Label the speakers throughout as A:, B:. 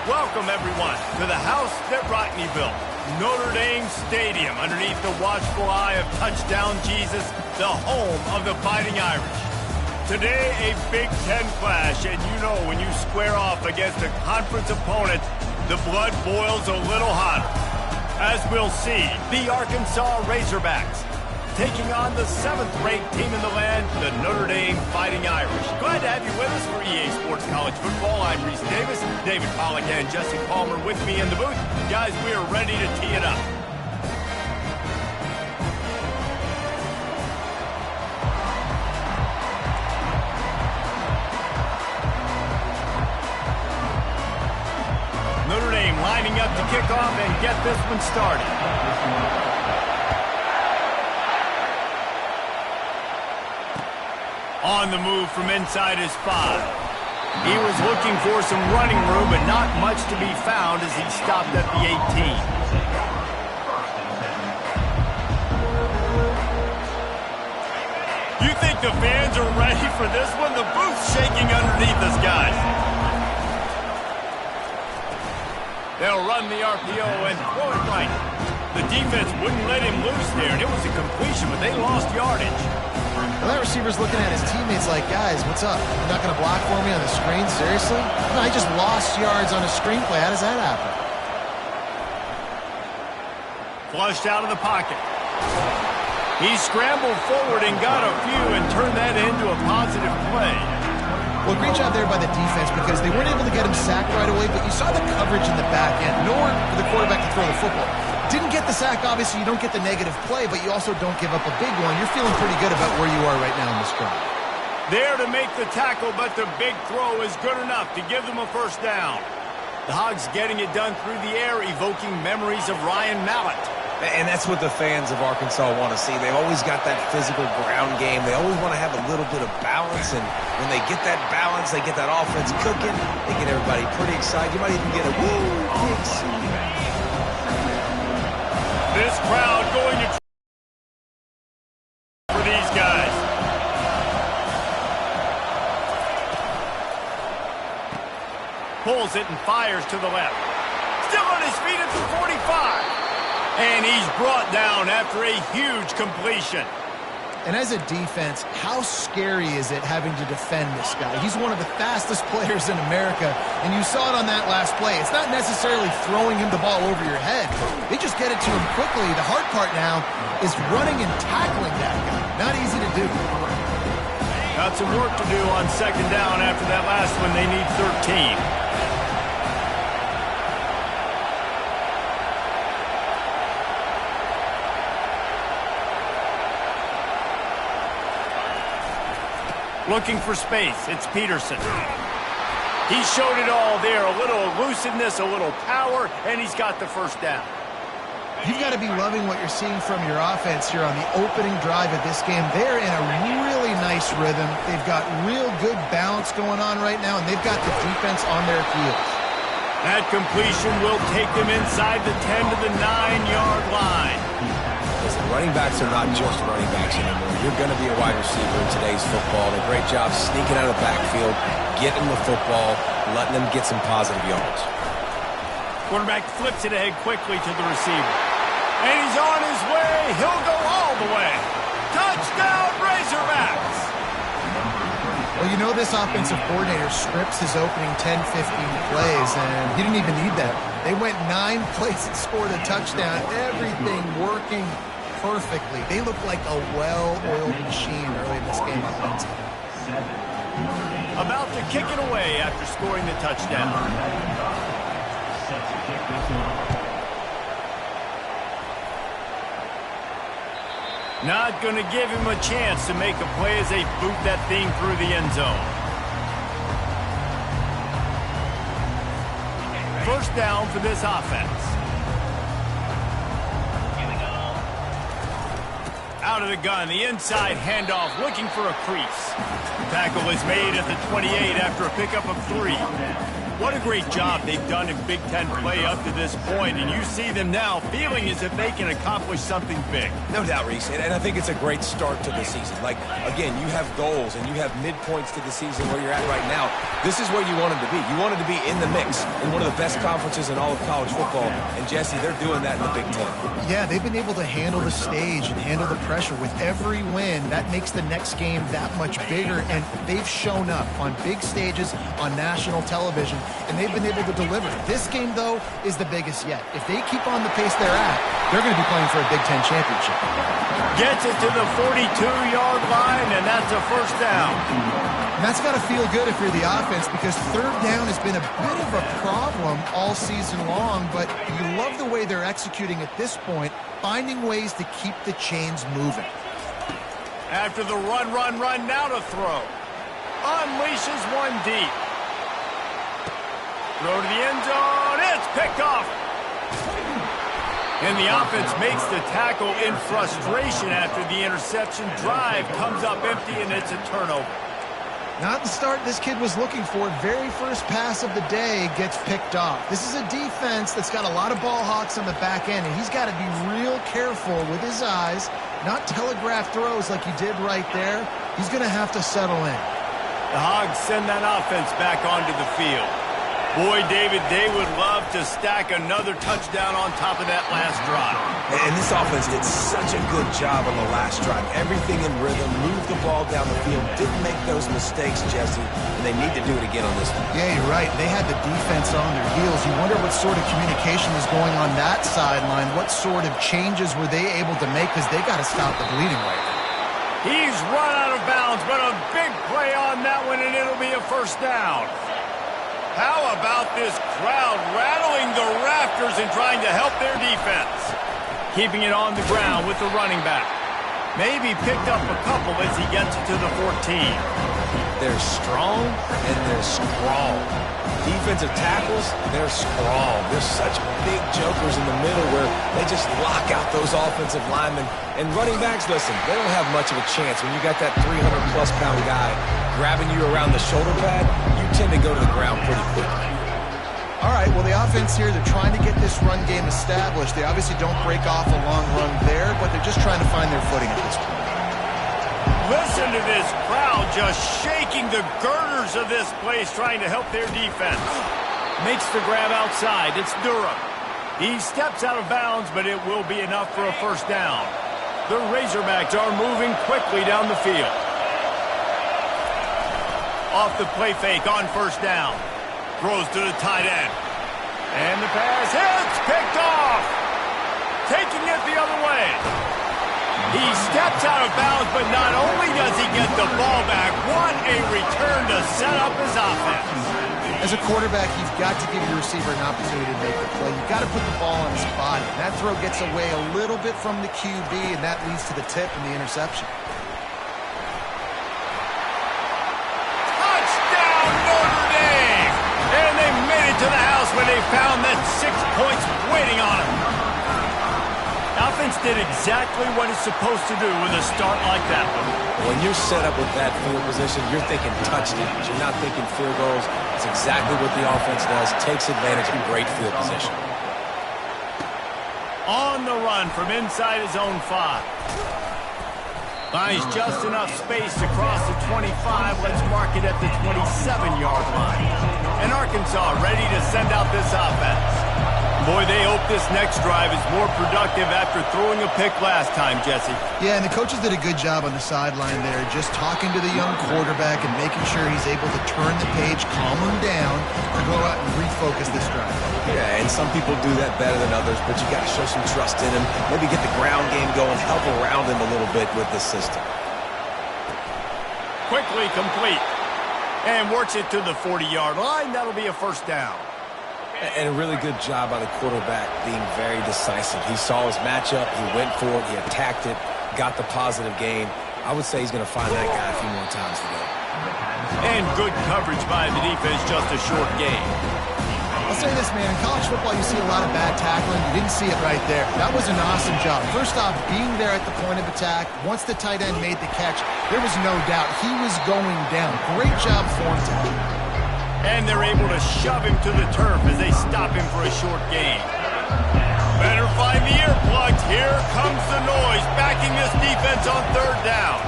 A: Welcome, everyone, to the house that Rodney built, Notre Dame Stadium, underneath the watchful eye of Touchdown Jesus, the home of the Fighting Irish. Today, a Big Ten clash, and you know when you square off against a conference opponent, the blood boils a little hotter. As we'll see, the Arkansas Razorbacks taking on the 7th-ranked team in the land, the Notre Dame Fighting Irish. Glad to have you with us for EA Sports College Football. I'm Reese Davis, David Pollack and Jesse Palmer with me in the booth. Guys, we are ready to tee it up. Notre Dame lining up to kick off and get this one started. On the move from inside his 5. He was looking for some running room, but not much to be found as he stopped at the 18. You think the fans are ready for this one? The booth's shaking underneath us, guys. They'll run the RPO and throw it right. The defense wouldn't let him loose there, and it was a completion, but they lost yardage.
B: Well, that receiver's looking at his teammates like, guys, what's up? You're not going to block for me on the screen? Seriously? No, I just lost yards on a screenplay. How does that happen?
A: Flushed out of the pocket. He scrambled forward and got a few and turned that into a positive play.
B: Well, great job there by the defense because they weren't able to get him sacked right away, but you saw the coverage in the back end. Nowhere for the quarterback to throw the football. Didn't get the sack, obviously. You don't get the negative play, but you also don't give up a big one. You're feeling pretty good about where you are right now in this drive.
A: There to make the tackle, but the big throw is good enough to give them a first down. The Hogs getting it done through the air, evoking memories of Ryan Mallett.
C: And that's what the fans of Arkansas want to see. They've always got that physical ground game. They always want to have a little bit of balance, and when they get that balance, they get that offense cooking, they get everybody pretty excited. You might even get a woo, big C.
A: This crowd going to for these guys. Pulls it and fires to the left. Still on his feet at the 45. And he's brought down after a huge completion.
B: And as a defense, how scary is it having to defend this guy? He's one of the fastest players in America, and you saw it on that last play. It's not necessarily throwing him the ball over your head. They just get it to him quickly. The hard part now is running and tackling that guy. Not easy to do.
A: Got some work to do on second down after that last one. They need 13. Looking for space, it's Peterson. He showed it all there, a little elusiveness, a little power, and he's got the first down.
B: You've got to be loving what you're seeing from your offense here on the opening drive of this game. They're in a really nice rhythm. They've got real good balance going on right now, and they've got the defense on their heels.
A: That completion will take them inside the 10 to the 9-yard line.
C: Listen, running backs are not just running backs anymore. You're going to be a wide receiver in today's football. And a great job sneaking out of the backfield, getting the football, letting them get some positive yards.
A: Quarterback flips it ahead quickly to the receiver. And he's on his way. He'll go all the way. Touchdown, Razorbacks!
B: Well, you know this offensive coordinator scripts his opening 10, 15 plays, and he didn't even need that. They went 9 plays and scored a touchdown. Everything working perfectly. They look like a well-oiled machine early in this game on Wednesday.
A: About to kick it away after scoring the touchdown. Not going to give him a chance to make a play as they boot that thing through the end zone. First down for this offense. Out of the gun, the inside handoff, looking for a crease. Tackle is made at the 28 after a pickup of 3. What a great job they've done in Big Ten play up to this point, and you see them now feeling as if they can accomplish something big.
C: No doubt, Reese, and I think it's a great start to the season. Like, again, you have goals and you have midpoints to the season where you're at right now. This is where you wanted to be. You wanted to be in the mix in one of the best conferences in all of college football, and Jesse, they're doing that in the Big Ten.
B: Yeah, they've been able to handle the stage and handle the pressure. With every win, that makes the next game that much bigger, and they've shown up on big stages on national television, and they've been able to deliver. This game, though, is the biggest yet. If they keep on the pace they're at, they're going to be playing for a Big Ten championship.
A: Gets it to the 42-yard line, and that's a first down.
B: And that's got to feel good if you're the offense, because third down has been a bit of a problem all season long, but you love the way they're executing at this point, finding ways to keep the chains moving.
A: After the run, now to throw. Unleashes one deep. Throw to the end zone. It's picked off. And the offense makes the tackle in frustration after the interception. Drive comes up empty, and it's a turnover.
B: Not the start this kid was looking for. Very first pass of the day gets picked off. This is a defense that's got a lot of ball hawks on the back end, and he's got to be real careful with his eyes, not telegraph throws like he did right there. He's going to have to settle in.
A: The Hogs send that offense back onto the field. Boy, David, they would love to stack another touchdown on top of that last drive.
C: And this offense did such a good job on the last drive. Everything in rhythm, moved the ball down the field, didn't make those mistakes, Jesse, and they need to do it again on this one.
B: Yeah, you're right. They had the defense on their heels. You wonder what sort of communication was going on that sideline. What sort of changes were they able to make, because they got to stop the bleeding right now.
A: He's run out of bounds, but a big play on that one, and it'll be a first down. How about this crowd rattling the rafters and trying to help their defense? Keeping it on the ground with the running back. Maybe picked up a couple as he gets it to the 14.
C: They're strong and they're strong. Defensive tackles, they're strong. They're such big jokers in the middle where they just lock out those offensive linemen. And running backs, listen, they don't have much of a chance. When you got that 300-plus pound guy grabbing you around the shoulder pad, you tend to go to the ground pretty quickly.
B: All right, well, the offense here, they're trying to get this run game established. They obviously don't break off a long run there, but they're just trying to find their footing at this point.
A: Listen to this crowd just shaking the girders of this place, trying to help their defense. Makes the grab outside. It's Durham. He steps out of bounds, but it will be enough for a first down. The Razorbacks are moving quickly down the field. Off the play fake on first down. Throws to the tight end. And the pass hits, picked off. Taking it the other way. He steps out of bounds, but not only does he get the ball back, what a return to set up his offense.
B: As a quarterback, you've got to give your receiver an opportunity to make the play. You've got to put the ball on his body. And that throw gets away a little bit from the QB, and that leads to the tip and the interception.
A: Touchdown, Notre Dame! And they made it to the house when they found that 6 points waiting on them. Offense did exactly what it's supposed to do with a start like that one.
C: When you're set up with that field position, you're thinking touchdowns. You're not thinking field goals. It's exactly what the offense does. Takes advantage of great field position.
A: On the run from inside his own 5. Finds just enough space to cross the 25. Let's mark it at the 27-yard line. And Arkansas ready to send out this offense. Boy, they hope this next drive is more productive after throwing a pick last time, Jesse.
B: Yeah, and the coaches did a good job on the sideline there, just talking to the young quarterback and making sure he's able to turn the page, calm him down, to go out and refocus this drive.
C: Yeah, and some people do that better than others, but you got to show some trust in him. Maybe get the ground game going, help around him a little bit with this system.
A: Quickly complete. And works it to the 40-yard line. That'll be a first down.
C: And a really good job by the quarterback being very decisive. He saw his matchup, he went for it, he attacked it, got the positive gain. I would say he's going to find that guy a few more times today.
A: And good coverage by the defense, just a short gain.
B: I'll say this, man. In college football, you see a lot of bad tackling. You didn't see it right there. That was an awesome job. First off, being there at the point of attack. Once the tight end made the catch, there was no doubt he was going down. Great job for him, Ted.
A: And they're able to shove him to the turf as they stop him for a short gain. Better find the earplugs. Here comes the noise, backing this defense on third down.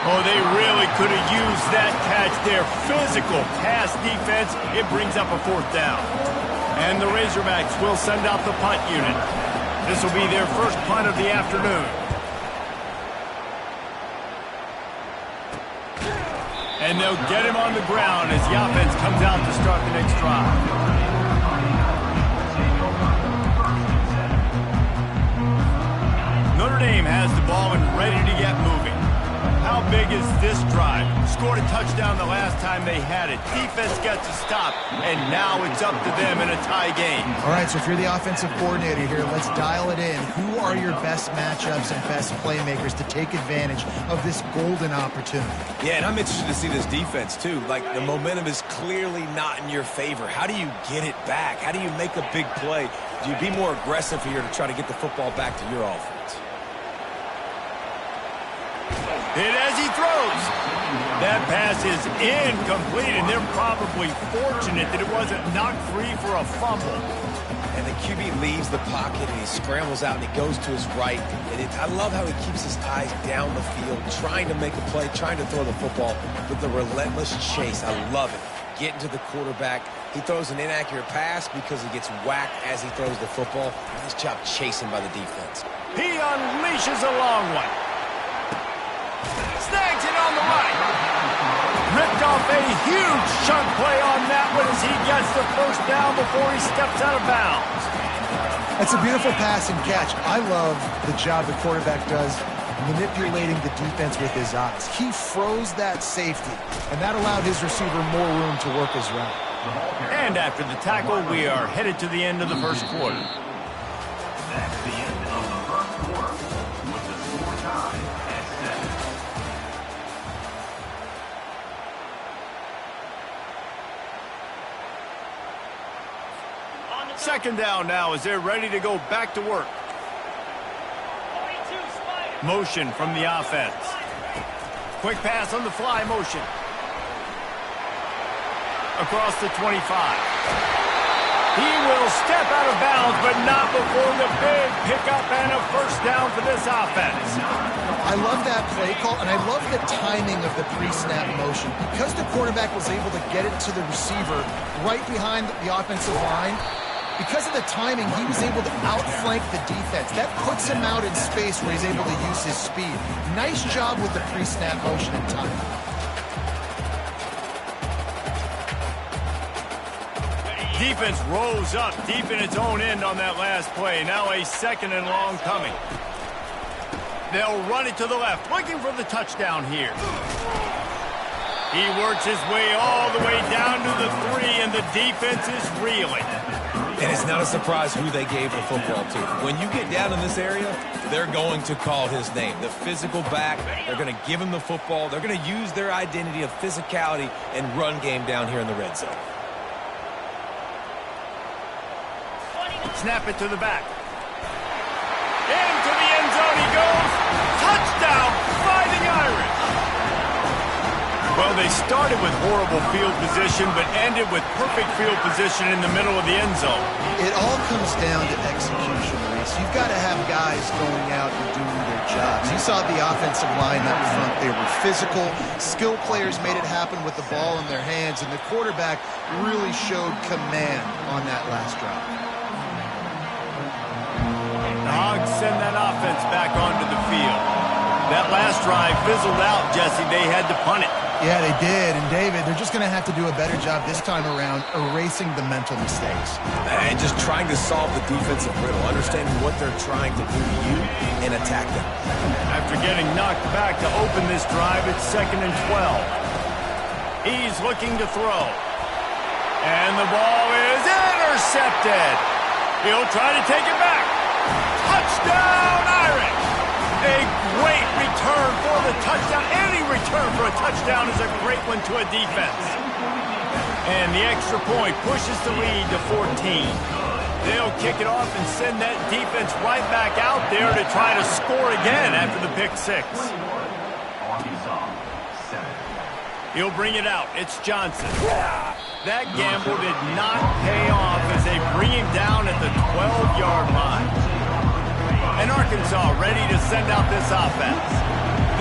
A: Oh, they really could have used that catch there. Physical pass defense. It brings up a fourth down. And the Razorbacks will send out the punt unit. This will be their first punt of the afternoon. And they'll get him on the ground as the offense comes out to start the next drive. Notre Dame has the ball and ready to get moving. How big is this drive? Scored a touchdown the last time they had it. Defense gets a stop, and now it's up to them in a tie game.
B: All right, so if you're the offensive coordinator here, let's dial it in. Who are your best matchups and best playmakers to take advantage of this golden opportunity?
C: Yeah, and I'm interested to see this defense, too. Like, the momentum is clearly not in your favor. How do you get it back? How do you make a big play? Do you be more aggressive here to try to get the football back to your offense?
A: Hit as he throws. That pass is incomplete, and they're probably fortunate that it wasn't knocked free for a fumble.
C: And the QB leaves the pocket, and he scrambles out, and he goes to his right. And I love how he keeps his eyes down the field, trying to make a play, trying to throw the football with the relentless chase. I love it. Getting to the quarterback. He throws an inaccurate pass because he gets whacked as he throws the football. Nice job chasing by the defense.
A: He unleashes a long one. Snags it on the right. Ripped off a huge chunk play on that one as he gets the first down before he steps out of bounds.
B: That's a beautiful pass and catch. I love the job the quarterback does manipulating the defense with his eyes. He froze that safety, and that allowed his receiver more room to work his route.
A: And after the tackle, we are headed to the end of the first quarter.
D: That's the end of the first quarter with the score tied at 7.
A: Second down now as they're ready to go back to work. Motion from the offense. Quick pass on the fly motion. Across the 25. He will step out of bounds, but not before the big pickup and a first down for this offense.
B: I love that play call, and I love the timing of the pre-snap motion. Because the quarterback was able to get it to the receiver right behind the offensive line, because of the timing, he was able to outflank the defense. That puts him out in space where he's able to use his speed. Nice job with the pre-snap motion and timing.
A: Defense rose up deep in its own end on that last play. Now a second and long coming. They'll run it to the left, looking for the touchdown here. He works his way all the way down to the 3, and the defense is reeling.
C: And it's not a surprise who they gave the football to. When you get down in this area, they're going to call his name. The physical back, they're going to give him the football. They're going to use their identity of physicality and run game down here in the red zone.
A: Snap it to the back. Into the end zone he goes. Touchdown, Fighting Irish. Well, they started with horrible field position, but ended with perfect field position in the middle of the end zone.
B: It all comes down to execution, Reese. You've got to have guys going out and doing their jobs. You saw the offensive line up front. They were physical. Skill players made it happen with the ball in their hands, and the quarterback really showed command on that last drive.
A: The Hogs send that offense back onto the field. That last drive fizzled out, Jesse. They had to punt it.
B: Yeah, they did. And, David, they're just going to have to do a better job this time around erasing the mental mistakes.
C: And just trying to solve the defensive riddle, understanding what they're trying to do to you and attack them.
A: After getting knocked back to open this drive, it's 2nd and 12. He's looking to throw. And the ball is intercepted. He'll try to take it back. Touchdown, Irish! A great return for the touchdown. Any return for a touchdown is a great one to a defense. And the extra point pushes the lead to 14. They'll kick it off and send that defense right back out there to try to score again after the pick six. He'll bring it out. It's Johnson. That gamble did not pay off as they bring him down at the 12-yard line. And Arkansas ready to send out this offense.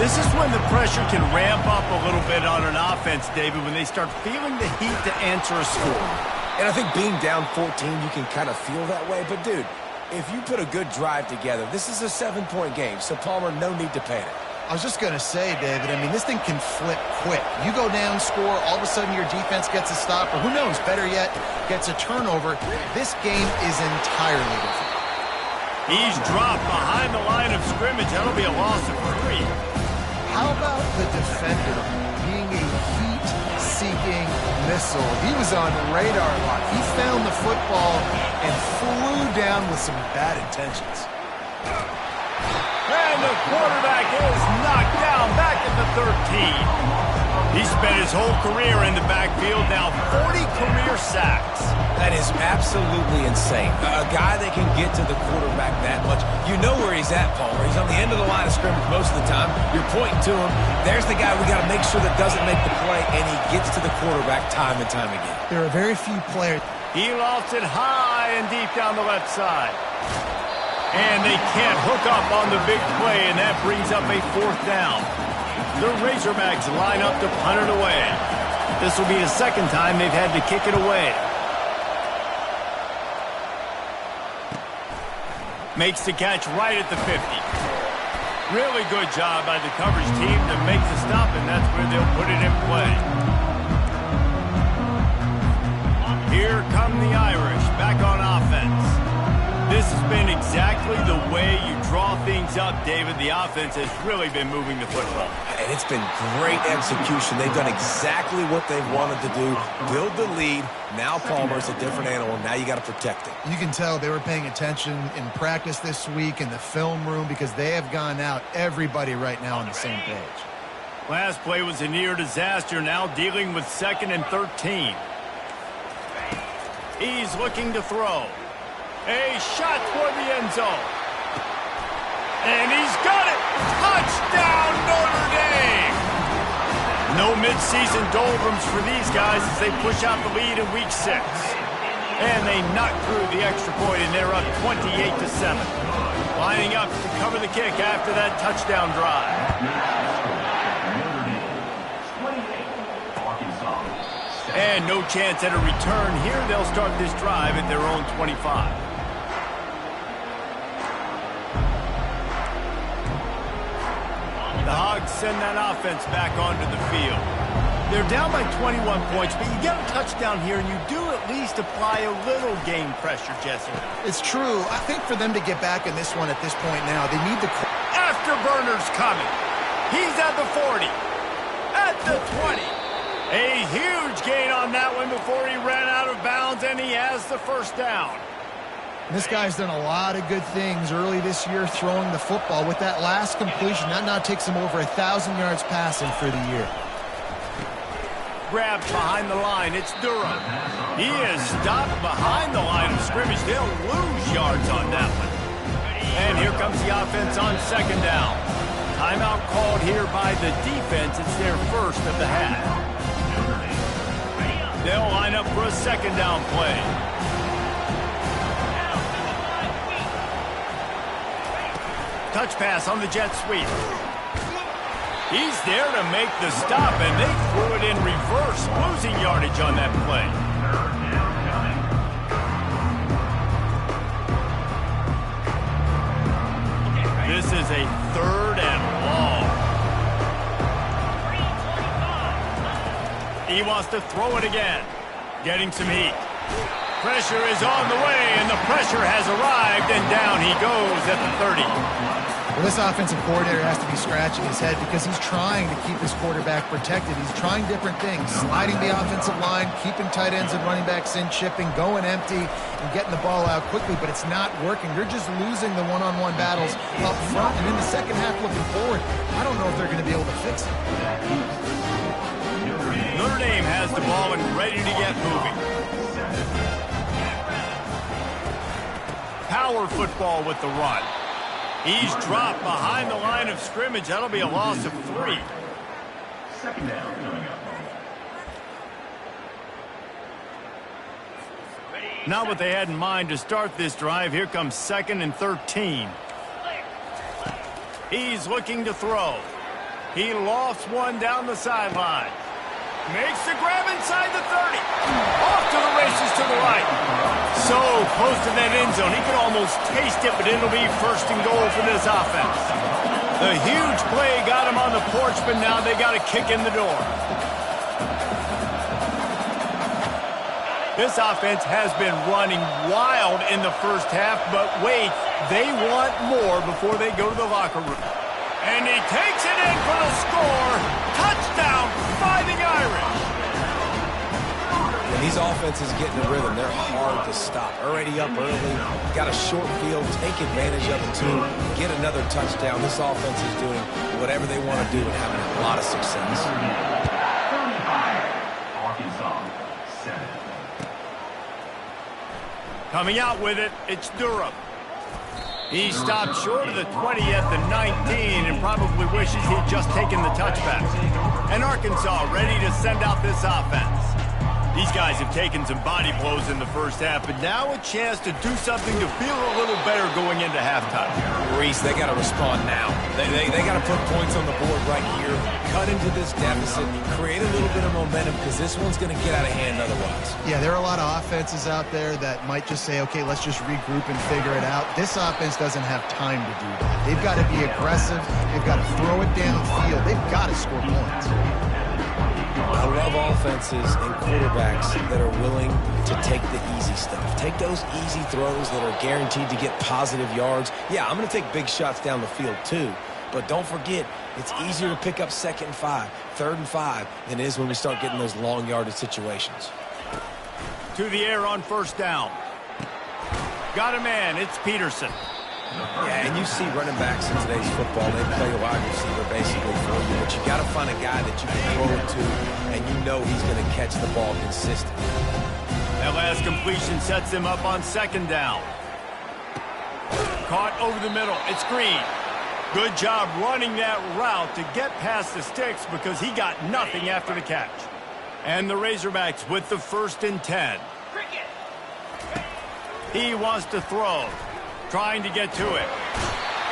A: This is when the pressure can ramp up a little bit on an offense, David, when they start feeling the heat to answer a score.
C: And I think being down 14, you can kind of feel that way. But, dude, if you put a good drive together, this is a 7-point game. So, Palmer, no need to panic.
B: I was just going to say, David, I mean, this thing can flip quick. You go down, score, all of a sudden your defense gets a stop, or who knows, better yet, gets a turnover. This game is entirely different.
A: He's dropped behind the line of scrimmage. That'll be a loss of 3.
B: How about the defender being a heat-seeking missile? He was on radar lock. He found the football and flew down with some bad intentions.
A: And the quarterback is knocked down back at the 13. He spent his whole career in the backfield, now 40 career sacks.
C: That is absolutely insane. A guy that can get to the quarterback that much. You know where he's at, Palmer. He's on the end of the line of scrimmage most of the time. You're pointing to him. There's the guy we got to make sure that doesn't make the play, and he gets to the quarterback time and time again.
B: There are very few players.
A: He lofts it high and deep down the left side. And they can't hook up on the big play, and that brings up a 4th down. The Razorbacks line up to punt it away. This will be the second time they've had to kick it away. Makes the catch right at the 50. Really good job by the coverage team to make the stop, and that's where they'll put it in play. Here come the Irish back on offense. This has been exactly the way you draw things up, David. The offense has really been moving the football.
C: And it's been great execution. They've done exactly what they've wanted to do. Build the lead. Now Palmer's a different animal. Now you got to protect it.
B: You can tell they were paying attention in practice this week in the film room because they have gone out, everybody right now on the same page.
A: Last play was a near disaster, now dealing with 2nd and 13. He's looking to throw. A shot toward the end zone. And he's got it! Touchdown, Notre Dame! No midseason doldrums for these guys as they push out the lead in Week 6. And they knock through the extra point, and they're up 28-7. Lining up to cover the kick after that touchdown drive. And no chance at a return here. They'll start this drive at their own 25. The Hogs send that offense back onto the field. They're down by 21 points, but you get a touchdown here, and you do at least apply a little game pressure, Jesse.
B: It's true. I think for them to get back in this one at this point now, they need the...
A: Afterburner's coming. He's at the 40. At the 20. A huge gain on that one before he ran out of bounds, and he has the 1st down.
B: This guy's done a lot of good things early this year throwing the football. With that last completion, that now takes him over 1,000 yards passing for the year.
A: Grabbed behind the line. It's Durham. He is stopped behind the line of scrimmage. They'll lose yards on that one. And here comes the offense on 2nd down. Timeout called here by the defense. It's their 1st of the half. They'll line up for a 2nd down play. Touch pass on the jet sweep. He's there to make the stop, and they threw it in reverse, losing yardage on that play. This is a 3rd and long. He wants to throw it again. Getting some heat. Pressure is on the way, and the pressure has arrived, and down he goes at the 30.
B: Well, this offensive coordinator has to be scratching his head because he's trying to keep his quarterback protected. He's trying different things, sliding the offensive line, keeping tight ends and running backs in, chipping, going empty, and getting the ball out quickly, but it's not working. They're just losing the one-on-one battles up front, and in the second half looking forward, I don't know if they're going to be able to fix it.
A: Notre Dame has the ball and ready to get moving. Power football with the run. He's dropped behind the line of scrimmage. That'll be a loss of 3.
D: Second down coming up.
A: Not what they had in mind to start this drive. Here comes 2nd and 13. He's looking to throw. He lofts one down the sideline. Makes the grab inside the 30. Off to the races to the right. So close to that end zone. He could almost taste it, but it'll be 1st and goal for this offense. The huge play got him on the porch, but now they got a kick in the door. This offense has been running wild in the first half, but wait, they want more before they go to the locker room. And he takes it in for the score. Touchdown, Fighting Irish.
C: And these offenses get in the rhythm. They're hard to stop. Already up early, got a short field, take advantage of it too, get another touchdown. This offense is doing whatever they want to do and having a lot of success.
D: Arkansas, 7.
A: Coming out with it, it's Durham. He stopped short of the 20 at the 19 and probably wishes he'd just taken the touchback. And Arkansas ready to send out this offense. These guys have taken some body blows in the first half, but now a chance to do something to feel a little better going into halftime.
C: Reese, they got to respond now. They got to put points on the board right here, cut into this deficit, create a little bit of momentum because this one's going to get out of hand otherwise.
B: Yeah, there are a lot of offenses out there that might just say, okay, let's just regroup and figure it out. This offense doesn't have time to do that. They've got to be aggressive. They've got to throw it downfield. They've got to score points.
C: I love offenses and quarterbacks that are willing to take the easy stuff. Take those easy throws that are guaranteed to get positive yards. Yeah, I'm going to take big shots down the field too. But don't forget, it's easier to pick up 2nd and 5, 3rd and 5 than it is when we start getting those long yardage situations.
A: To the air on 1st down. Got a man, it's Peterson.
C: Yeah, and you see running backs in today's football, they play a wide receiver basically for you, but you got to find a guy that you can throw it to, and you know he's going to catch the ball consistently.
A: That last completion sets them up on 2nd down. Caught over the middle, it's Green. Good job running that route to get past the sticks because he got nothing after the catch. And the Razorbacks with the 1st and 10. He wants to throw. Trying to get to it.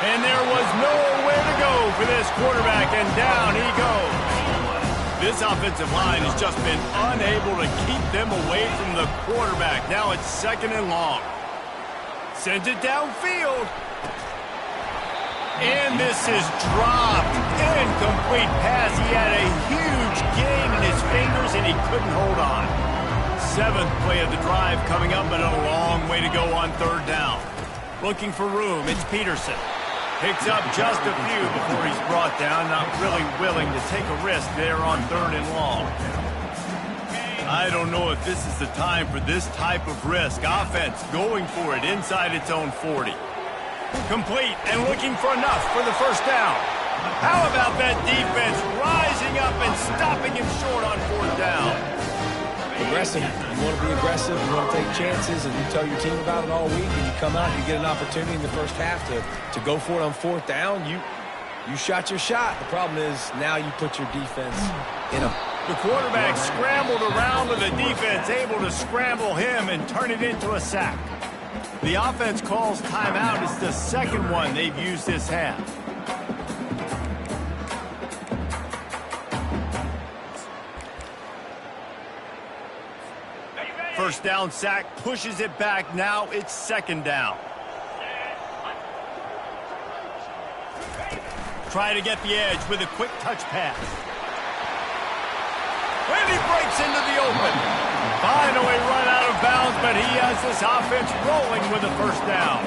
A: And there was nowhere to go for this quarterback, and down he goes. This offensive line has just been unable to keep them away from the quarterback. Now it's 2nd and long. Sends it downfield. And this is dropped. Incomplete pass. He had a huge gain in his fingers, and he couldn't hold on. 7th play of the drive coming up, but a long way to go on 3rd down. Looking for room, it's Peterson. Picks up just a few before he's brought down, not really willing to take a risk there on 3rd and long. I don't know if this is the time for this type of risk. Offense going for it inside its own 40. Complete and looking for enough for the 1st down. How about that defense rising up and stopping him short on 4th down?
C: Aggressive. You want to be aggressive, you want to take chances, and you tell your team about it all week, and you come out and you get an opportunity in the first half to go for it on 4th down. You shot your shot. The problem is now you put your defense in a...
A: The quarterback scrambled around with the defense, able to scramble him and turn it into a sack. The offense calls timeout. It's the 2nd one they've used this half. First down sack, pushes it back. Now it's 2nd down. Try to get the edge with a quick touch pass. And he breaks into the open. Finally run out of bounds, but he has this offense rolling with a 1st down.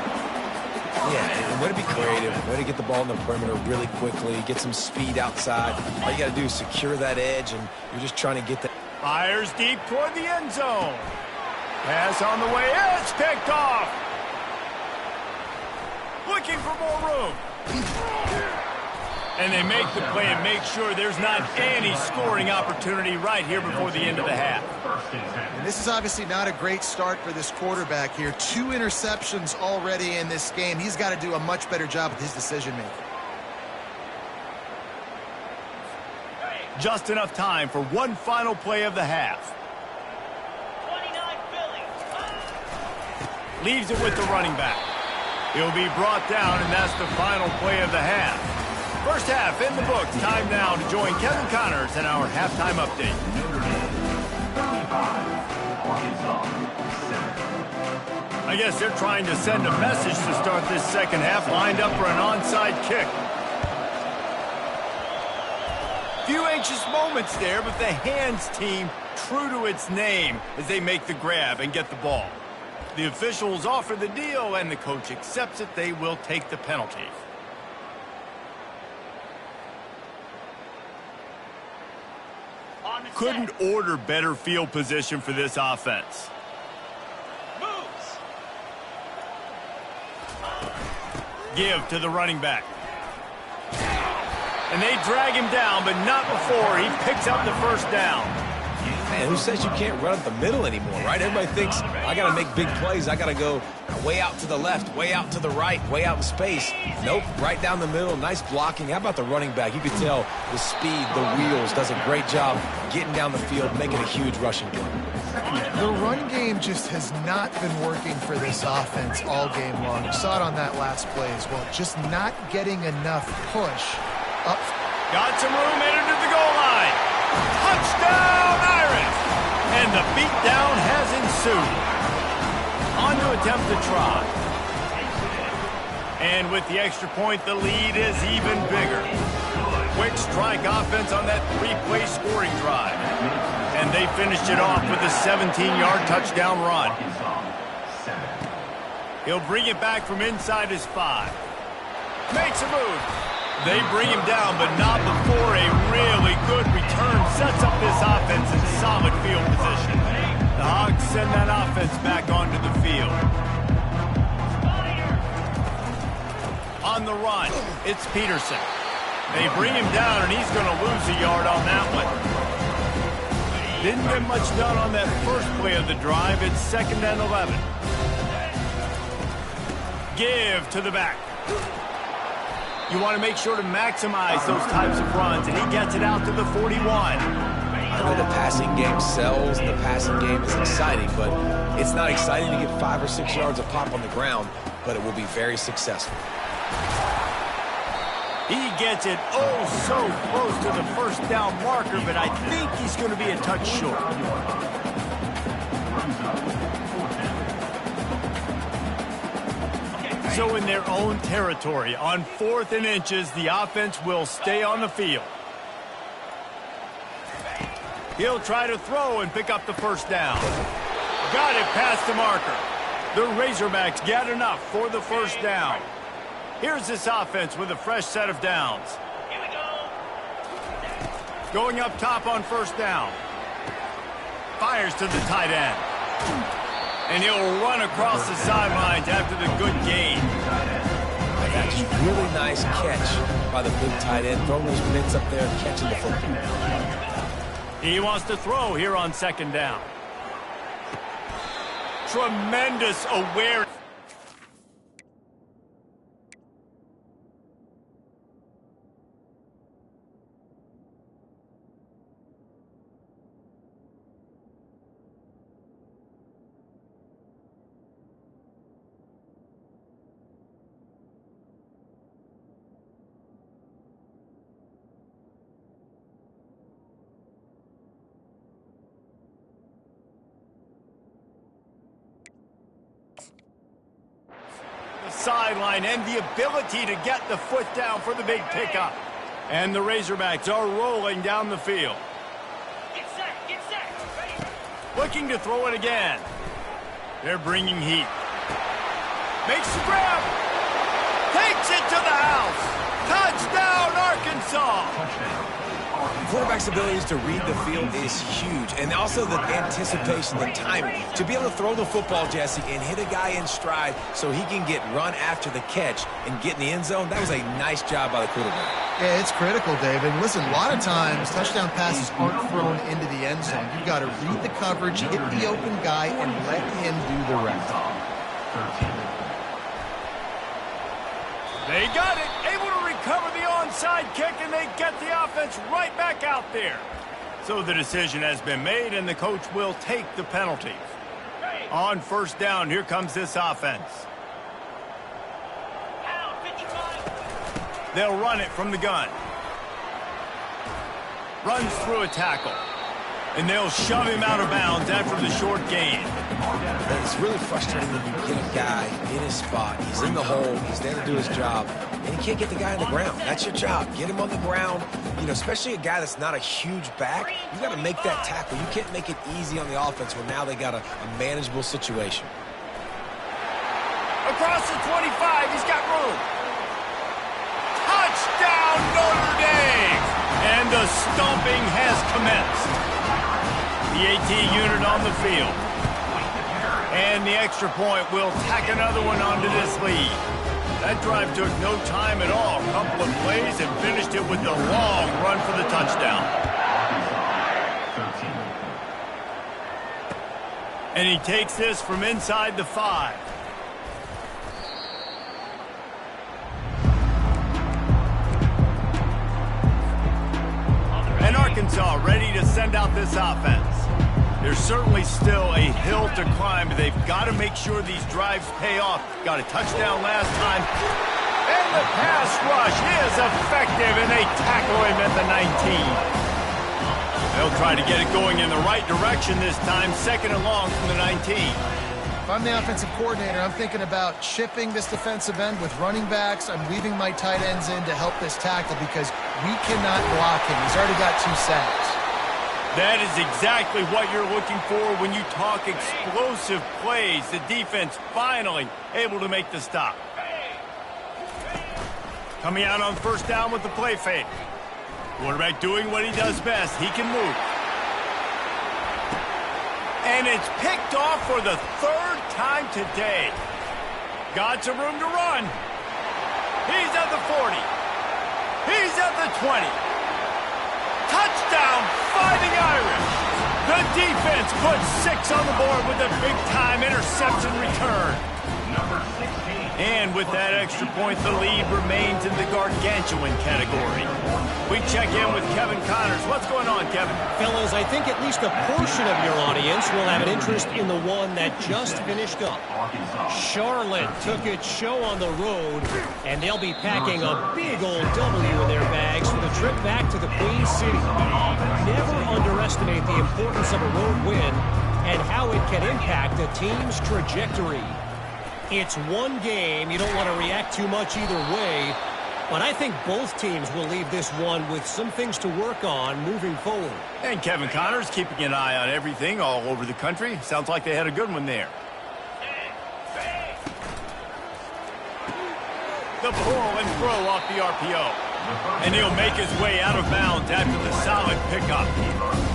C: Yeah, and way to be creative, way to get the ball in the perimeter really quickly, get some speed outside. All you got to do is secure that edge, and you're just trying to get that.
A: Fires deep toward the end zone. Pass on the way. It's picked off. Looking for more room. And they make the play and make sure there's not any scoring opportunity right here before the end of the half.
B: And this is obviously not a great start for this quarterback here. 2 interceptions already in this game. He's got to do a much better job with his decision-making.
A: Just enough time for one final play of the half.
E: 29 Philly.
A: Leaves it with the running back. He'll be brought down, and that's the final play of the half. First half in the books. Time now to join Kevin Connors in our halftime update.
D: Notre Dame 35, Arkansas 7.
A: I guess they're trying to send a message to start this second half, lined up for an onside kick. Few anxious moments there, but the hands team true to its name as they make the grab and get the ball. The officials offer the deal, and the coach accepts it. They will take the penalty. Couldn't order better field position for this offense.
E: Moves.
A: Give to the running back. And they drag him down, but not before he picks up the first down.
C: Man, who says you can't run up the middle anymore, right? Everybody thinks, I got to make big plays. I got to go way out to the left, way out to the right, way out in space. Nope, right down the middle, nice blocking. How about the running back? You can tell the speed, the wheels, does a great job getting down the field, making a huge rushing play.
B: The run game just has not been working for this offense all game long. You saw it on that last play as well. Just not getting enough push up.
A: Got some room, headed to the goal line. Touchdown, Irish! And the beatdown has ensued. On to attempt to try. And with the extra point, the lead is even bigger. Quick strike offense on that 3-play scoring drive. And they finished it off with a 17-yard touchdown run. He'll bring it back from inside his 5. Makes a move. They bring him down, but not before a really good return sets up this offense in solid field position. The Hogs send that offense back onto the field. On the run, it's Peterson. They bring him down, and he's going to lose a yard on that one. Didn't get much done on that first play of the drive. It's 2nd and 11. Give to the back. You want to make sure to maximize those types of runs, and he gets it out to the 41.
C: I know the passing game sells, and the passing game is exciting, but it's not exciting to get 5 or 6 yards of pop on the ground, but it will be very successful.
A: He gets it oh so close to the first down marker, but I think he's going to be a touch short. So in their own territory, on 4th and inches, the offense will stay on the field. He'll try to throw and pick up the first down. Got it past the marker. The Razorbacks get enough for the first down. Here's this offense with a fresh set of downs.
E: Here we go.
A: Going up top on first down. Fires to the tight end. And he'll run across the sidelines after the good gain.
C: That's a really nice catch by the big tight end, throwing those mitts up there and catching the football.
A: He wants to throw here on 2nd down. Tremendous awareness. Sideline and the ability to get the foot down for the big pickup. And the Razorbacks are rolling down the field.
E: Get set, ready.
A: Looking to throw it again. They're bringing heat. Makes the grab. Takes it to the house. Touchdown, Arkansas.
C: The quarterback's abilities to read the field is huge, and also the anticipation, the timing. To be able to throw the football, Jesse, and hit a guy in stride so he can get run after the catch and get in the end zone, that was a nice job by the quarterback.
B: Yeah, it's critical, David. Listen, a lot of times touchdown passes aren't thrown into the end zone. You've got to read the coverage, hit the open guy, and let him do the rest.
A: They got it, able to recover the onside kick, and they get the offense right back out there. So the decision has been made, and the coach will take the penalty. On first down, here comes this offense. They'll run it from the gun. Runs through a tackle. And they'll shove him out of bounds after the short gain.
C: It's really frustrating when you get a guy in his spot. He's in the hole. He's there to do his job. And you can't get the guy on the ground. That's your job. Get him on the ground. You know, especially a guy that's not a huge back. You got to make that tackle. You can't make it easy on the offense when now they got a manageable situation.
A: Across the 25, he's got room. Touchdown, Notre Dame! And the stomping has commenced. The AT unit on the field. And the extra point will tack another one onto this lead. That drive took no time at all. A couple of plays and finished it with a long run for the touchdown. And he takes this from inside the 5. And Arkansas ready to send out this offense. There's certainly still a hill to climb, but they've got to make sure these drives pay off. Got a touchdown last time. And the pass rush is effective, and they tackle him at the 19. They'll try to get it going in the right direction this time, second and long from the 19.
B: If I'm the offensive coordinator, I'm thinking about chipping this defensive end with running backs. I'm leaving my tight ends in to help this tackle because we cannot block him. He's already got 2 sacks.
A: That is exactly what you're looking for when you talk explosive plays. The defense finally able to make the stop. Coming out on first down with the play fake. Quarterback doing what he does best. He can move. And it's picked off for the 3rd time today. Got some room to run. He's at the 40. He's at the 20. Touchdown, Fighting Irish. The defense puts 6 on the board with a big-time interception return.
D: Number 16.
A: And with that extra point, the lead remains in the gargantuan category. We check in with Kevin Connors. What's going on, Kevin?
F: Fellas, I think at least a portion of your audience will have an interest in the one that just finished up. Charlotte took its show on the road, and they'll be packing a big old W in their bags for the trip back to the Queen City. Never underestimate the importance of a road win and how it can impact a team's trajectory. It's one game. You don't want to react too much either way. But I think both teams will leave this one with some things to work on moving forward.
A: And Kevin Connors keeping an eye on everything all over the country. Sounds like they had a good one there. The pull and throw off the RPO. And he'll make his way out of bounds after the solid pickup.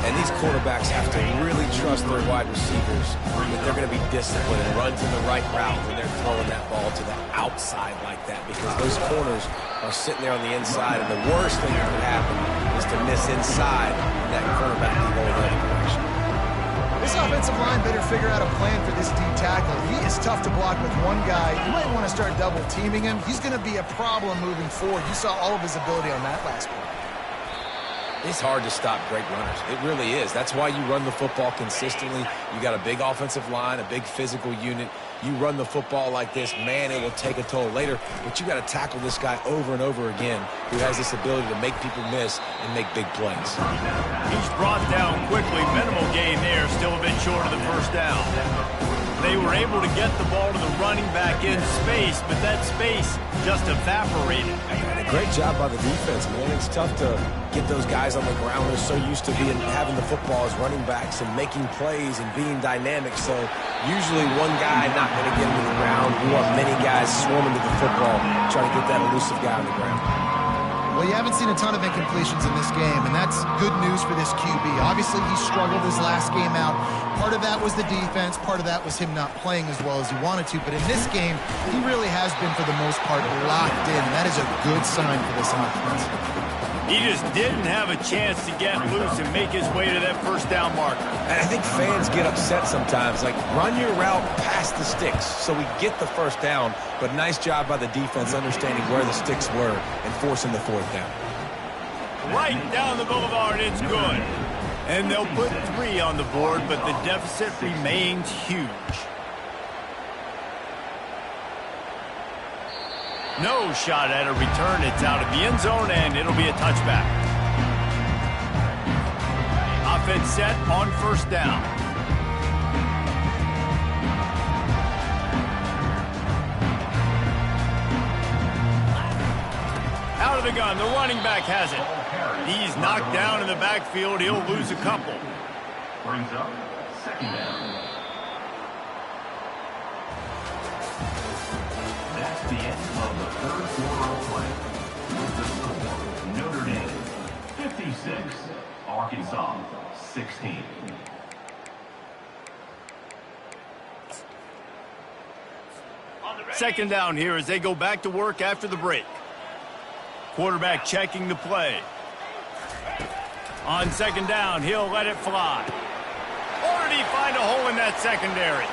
C: And these quarterbacks have to really trust their wide receivers that they're going to be disciplined and run to the right route when they're throwing that ball to the outside like that, because those corners are sitting there on the inside, and the worst thing that could happen is to miss inside and that cornerback can go in the other direction.
B: This offensive line better figure out a plan for this D tackle. He is tough to block with one guy. You might want to start double teaming him. He's going to be a problem moving forward. You saw all of his ability on that last play.
C: It's hard to stop great runners. It really is. That's why you run the football consistently. You got a big offensive line, a big physical unit. You run the football like this, man, it will take a toll later. But you got to tackle this guy over and over again who has this ability to make people miss and make big plays.
A: He's brought down quickly. Minimal gain there, still a bit short of the first down. They were able to get the ball to the running back in space, but that space just evaporated.
C: And a great job by the defense, man. It's tough to get those guys on the ground. They're so used to having the football as running backs and making plays and being dynamic. So usually one guy not going to get him to the ground. You want many guys swarming to the football, trying to get that elusive guy on the ground.
B: Well, you haven't seen a ton of incompletions in this game, and that's good news for this QB. Obviously, he struggled his last game out. Part of that was the defense. Part of that was him not playing as well as he wanted to. But in this game, he really has been, for the most part, locked in. And that is a good sign for this offense.
A: He just didn't have a chance to get loose and make his way to that first down marker.
C: And I think fans get upset sometimes. Like, run your route past the sticks so we get the first down. But nice job by the defense understanding where the sticks were and forcing the fourth down.
A: Right down the boulevard, it's good. And they'll put 3 on the board, but the deficit remains huge. No shot at a return. It's out of the end zone, and it'll be a touchback. Offense set on first down. Out of the gun, the running back has it. He's knocked down in the backfield. He'll lose a couple.
D: Brings up second down. That's the end of the third quarter of play. The score, Notre Dame 56, Arkansas 16.
A: Second down here as they go back to work after the break. Quarterback checking the play. On second down, he'll let it fly. Or did he find a hole in that secondary?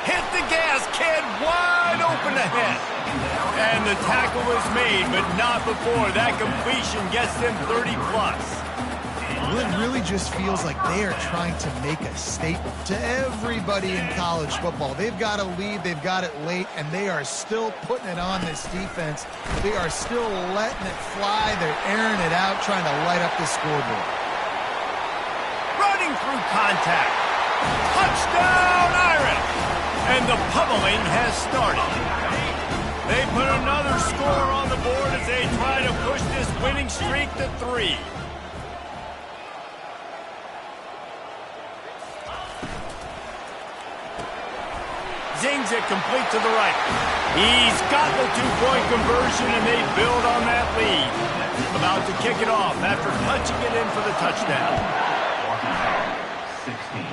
A: Hit the gas, kid, wide open ahead. And the tackle is made, but not before that completion gets them 30+.
B: Well, it really just feels like they are trying to make a statement to everybody in college football. They've got a lead, they've got it late, and they are still putting it on this defense. They are still letting it fly. They're airing it out, trying to light up the scoreboard.
A: Running through contact. Touchdown, Irish! And the pummeling has started. They put another score on the board as they try to push this winning streak to 3. Zings it complete to the right. He's got the 2-point conversion, and they build on that lead. About to kick it off after punching it in for the touchdown.
D: 16.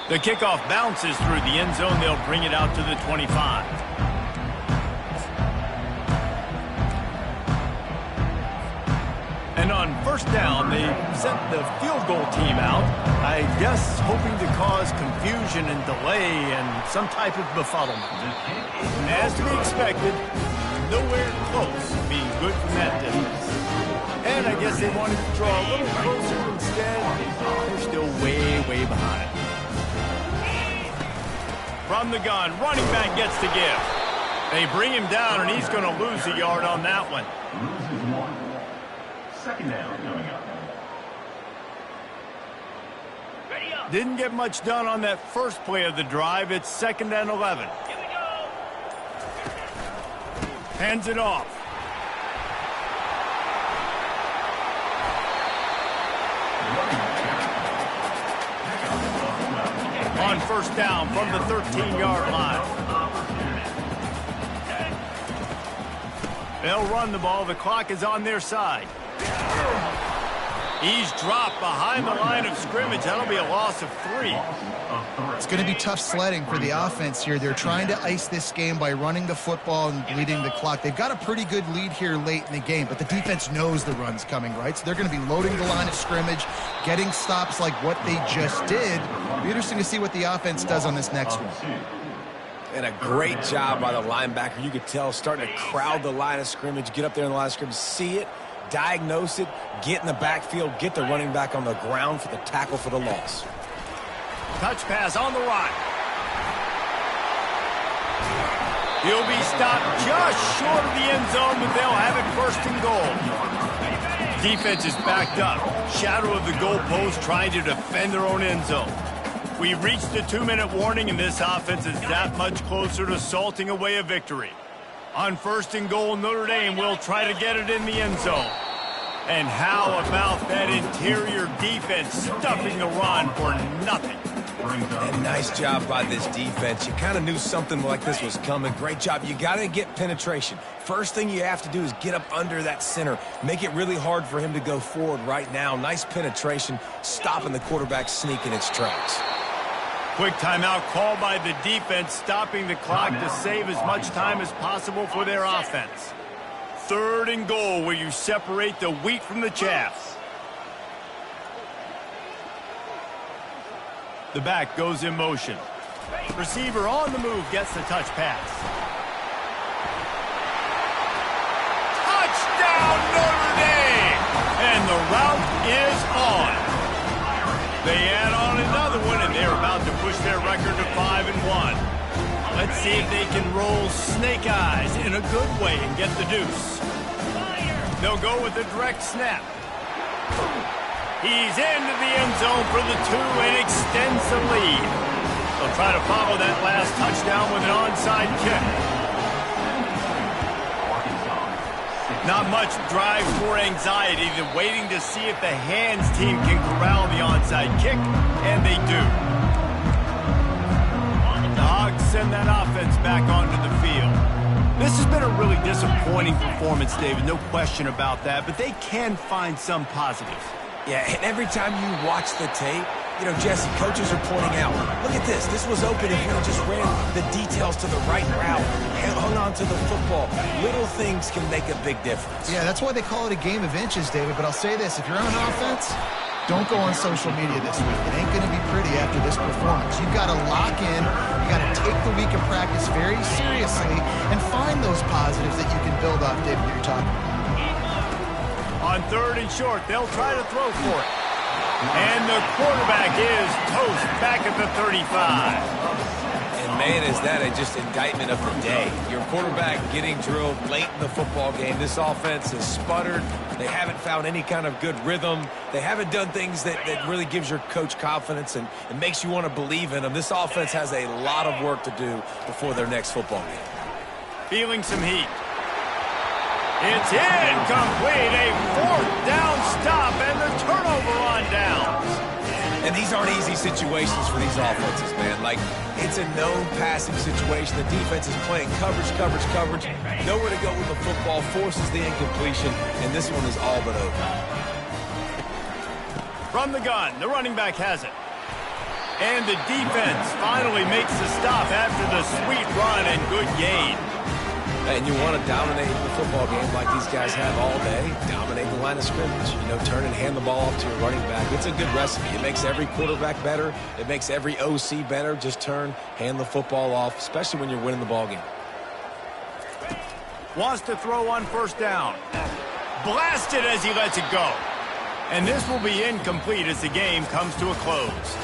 A: The kickoff bounces through the end zone. They'll bring it out to the 25. And on first down, they sent the field goal team out, I guess hoping to cause confusion and delay and some type of befuddlement. As to be expected, nowhere close to being good from that distance. And I guess they wanted to draw a little closer instead. They're still way, way behind. From the gun, running back gets to give. They bring him down, and he's going to lose a yard on that one.
D: Loses 1. Second down coming up.
E: Ready up.
A: Didn't get much done on that first play of the drive. It's 2nd and 11.
E: Here we go.
A: Hands it off. On first down from the 13-yard line. They'll run the ball. The clock is on their side. He's dropped behind the line of scrimmage. That'll be a loss of 3.
B: It's going to be tough sledding for the offense here. They're trying to ice this game by running the football and leading the clock. They've got a pretty good lead here late in the game, but the defense knows the run's coming, right? So they're going to be loading the line of scrimmage, getting stops like what they just did. It'll be interesting to see what the offense does on this next one.
C: And a great job by the linebacker. You could tell starting to crowd the line of scrimmage, get up there in the line of scrimmage, see it, diagnose it, get in the backfield, get the running back on the ground for the tackle for the loss.
A: Touch pass on the right. He'll be stopped just short of the end zone, but they'll have it 1st and goal. Defense is backed up. Shadow of the goalpost trying to defend their own end zone. We reached the 2-minute warning, and this offense is that much closer to salting away a victory. On 1st and goal, Notre Dame will try to get it in the end zone. And how about that interior defense stuffing the run for nothing?
C: And nice job by this defense. You kind of knew something like this was coming. Great job. You got to get penetration. First thing you have to do is get up under that center. Make it really hard for him to go forward right now. Nice penetration, stopping the quarterback sneak in its tracks.
A: Quick timeout called by the defense, stopping the clock to save as much time as possible for their offense. 3rd and goal, where you separate the wheat from the chaff. The back goes in motion. Receiver on the move gets the touch pass. Touchdown, Notre Dame! And the route is on. They add on another one, and they're about to push their record to 5-1. Let's see if they can roll snake eyes in a good way and get the deuce. They'll go with a direct snap. He's into the end zone for the 2 and extends the lead. They'll try to follow that last touchdown with an onside kick. Not much drive for anxiety. They're waiting to see if the hands team can corral the onside kick, and they do. The Hogs send that offense back onto the field. This has been a really disappointing performance, David, no question about that, but they can find some positives.
C: Yeah, and every time you watch the tape, you know, Jesse, coaches are pointing out, look at this. This was open if you just ran the details to the right route, hung on to the football. Little things can make a big difference.
B: Yeah, that's why they call it a game of inches, David. But I'll say this, if you're on offense, don't go on social media this week. It ain't going to be pretty after this performance. You've got to lock in. You got to take the week of practice very seriously and find those positives that you can build off, David, that you're talking about.
A: On 3rd and short, they'll try to throw for it. And the quarterback is toast back at the 35.
C: And man, is that just indictment of the day. Your quarterback getting drilled late in the football game. This offense has sputtered. They haven't found any kind of good rhythm. They haven't done things that really gives your coach confidence and makes you want to believe in them. This offense has a lot of work to do before their next football game.
A: Feeling some heat. It's incomplete. A 4th down stop and the turnover on downs.
C: And these aren't easy situations for these offenses, man. Like, it's a known passing situation. The defense is playing coverage. Nowhere to go with the football, forces the incompletion, and this one is all but over.
A: From the gun, the running back has it. And the defense finally makes the stop after the sweet run and good gain.
C: And you want to dominate the football game like these guys have all day. Dominate the line of scrimmage. You know, turn and hand the ball off to your running back. It's a good recipe. It makes every quarterback better. It makes every OC better. Just turn, hand the football off, especially when you're winning the ball game.
A: Wants to throw on 1st down. Blasted as he lets it go. And this will be incomplete as the game comes to a close.